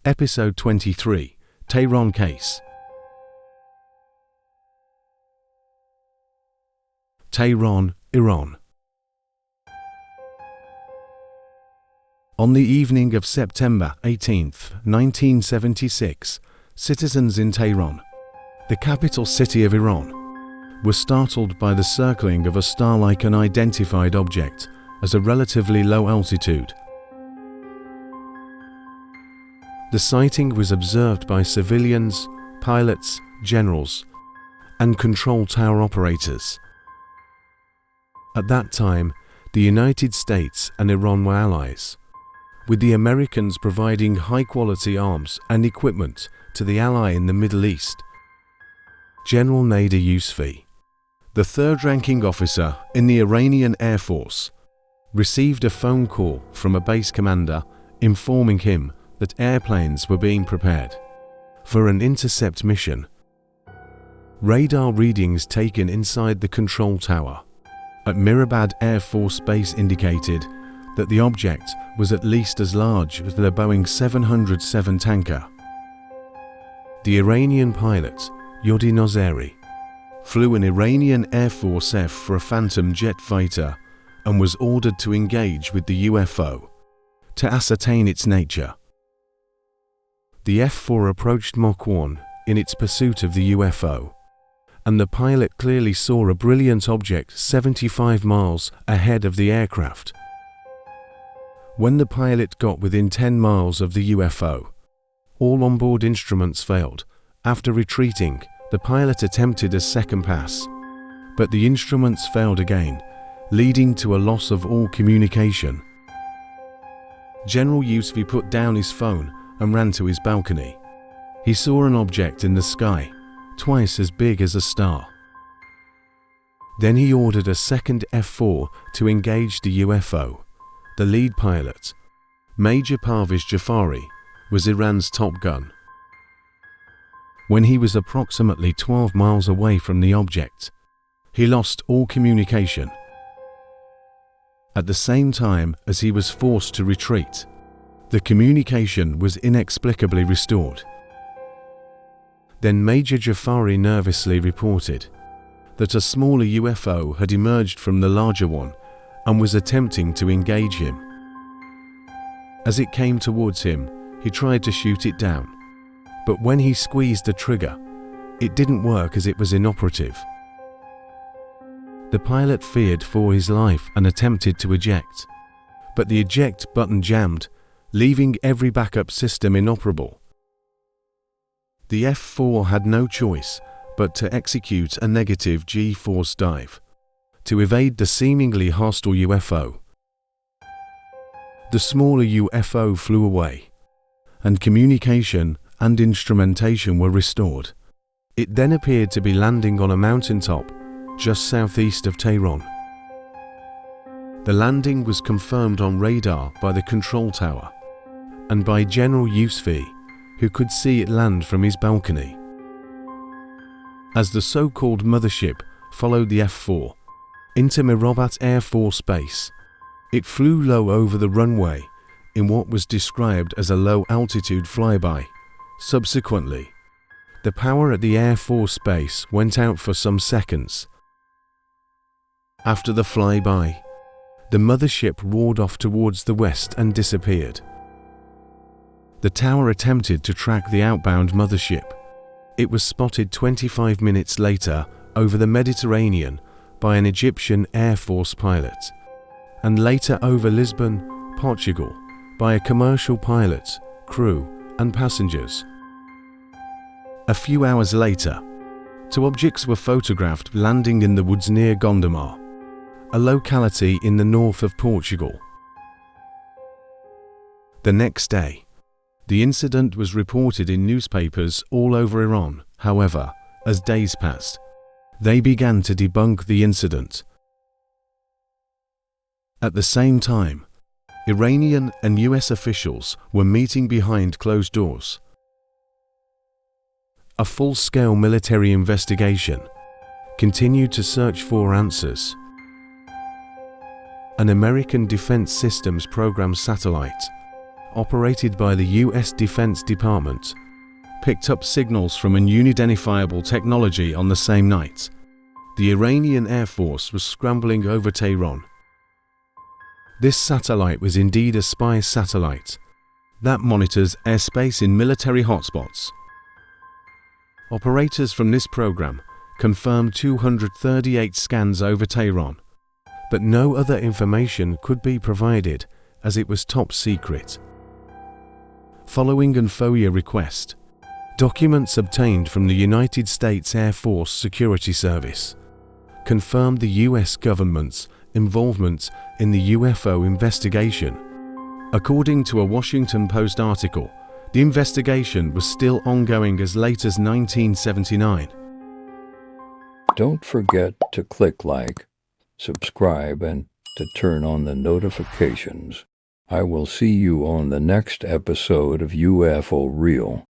Episode 23, Tehran Case. Tehran, Iran. On the evening of September 18, 1976, citizens in Tehran, the capital city of Iran, were startled by the circling of a star-like unidentified object at a relatively low altitude. The sighting was observed by civilians, pilots, generals, and control tower operators. At that time, the United States and Iran were allies, with the Americans providing high-quality arms and equipment to the ally in the Middle East. General Nader Yousfi, the third-ranking officer in the Iranian Air Force, received a phone call from a base commander informing him that airplanes were being prepared for an intercept mission. Radar readings taken inside the control tower at Mirabad Air Force Base indicated that the object was at least as large as the Boeing 707 tanker. The Iranian pilot, Yodi Nazeri, flew an Iranian Air Force F for a Phantom jet fighter and was ordered to engage with the UFO to ascertain its nature. The F-4 approached Mach 1 in its pursuit of the UFO, and the pilot clearly saw a brilliant object 75 miles ahead of the aircraft. When the pilot got within 10 miles of the UFO, all onboard instruments failed. After retreating, the pilot attempted a second pass, but the instruments failed again, leading to a loss of all communication. General Yousfi put down his phone and ran to his balcony. He saw an object in the sky, twice as big as a star. Then he ordered a second F-4 to engage the UFO. The lead pilot, Major Parviz Jafari, was Iran's top gun. When he was approximately 12 miles away from the object, he lost all communication. At the same time as he was forced to retreat, the communication was inexplicably restored. Then Major Jafari nervously reported that a smaller UFO had emerged from the larger one and was attempting to engage him. As it came towards him, he tried to shoot it down, but when he squeezed the trigger, it didn't work as it was inoperative. The pilot feared for his life and attempted to eject, but the eject button jammed, leaving every backup system inoperable. The F-4 had no choice but to execute a negative G-force dive to evade the seemingly hostile UFO. The smaller UFO flew away, and communication and instrumentation were restored. It then appeared to be landing on a mountaintop just southeast of Tehran. The landing was confirmed on radar by the control tower and by General Yousfi, who could see it land from his balcony. As the so-called Mothership followed the F-4 into Mirabad Air Force Base, it flew low over the runway in what was described as a low-altitude flyby. Subsequently, the power at the Air Force Base went out for some seconds. After the flyby, the Mothership roared off towards the west and disappeared. The tower attempted to track the outbound Mothership. It was spotted 25 minutes later over the Mediterranean by an Egyptian Air Force pilot, and later over Lisbon, Portugal, by a commercial pilot, crew, and passengers. A few hours later, two objects were photographed landing in the woods near Gondomar, a locality in the north of Portugal. The next day, the incident was reported in newspapers all over Iran. However, as days passed, they began to debunk the incident. At the same time, Iranian and US officials were meeting behind closed doors. A full-scale military investigation continued to search for answers. An American Defense Systems Program satellite operated by the US Defense Department, picked up signals from an unidentifiable technology on the same night. The Iranian Air Force was scrambling over Tehran. This satellite was indeed a spy satellite that monitors airspace in military hotspots. Operators from this program confirmed 238 scans over Tehran, but no other information could be provided as it was top secret. Following an FOIA request, documents obtained from the United States Air Force Security Service confirmed the US government's involvement in the UFO investigation. According to a Washington Post article, the investigation was still ongoing as late as 1979. Don't forget to click like, subscribe, and to turn on the notifications. I will see you on the next episode of UFO Real.